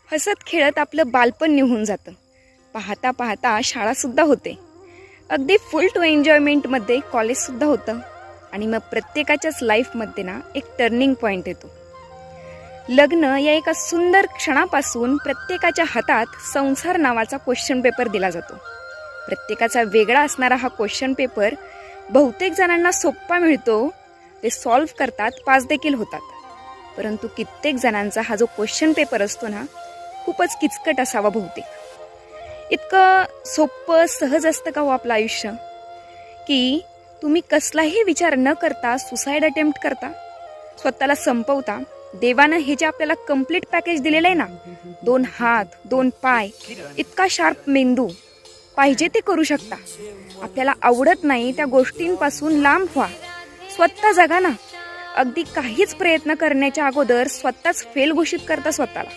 हसत खेळत आपलं बालपण निघून जातं. पाहता पाहता शाळासुद्धा होते. अगदी फुल टू एन्जॉयमेंटमध्ये कॉलेजसुद्धा होतं. आणि मग प्रत्येकाच्याच लाईफमध्ये ना एक टर्निंग पॉईंट येतो. लग्न या एका सुंदर क्षणापासून प्रत्येकाच्या हातात संसार नावाचा क्वेश्चन पेपर दिला जातो. प्रत्येकाचा वेगळा असणारा हा क्वेश्चन पेपर बहुतेक जणांना सोप्पा मिळतो, ते सॉल्व्ह करतात, पास देखील होतात. परंतु कित्येक जणांचा हा जो क्वेश्चन पेपर असतो ना, खूपच किचकट असावा बहुतेक. इतकं सोपं सहज असतं का हो आपलं आयुष्य, की तुम्ही कसलाही विचार न करता सुसाईड अटेम्प्ट करता, स्वतःला संपवता. देवानं हे जे आपल्याला कम्प्लीट पॅकेज दिलेलं आहे ना, 2 हात 2 पाय, इतका शार्प मेंदू, पाहिजे ते करू शकता. आपल्याला आवडत नाही त्या गोष्टींपासून लांब व्हा, स्वतः जगा ना. अगदी काहीच प्रयत्न करण्याच्या अगोदर स्वतःच फेल घोषित करता स्वतःला.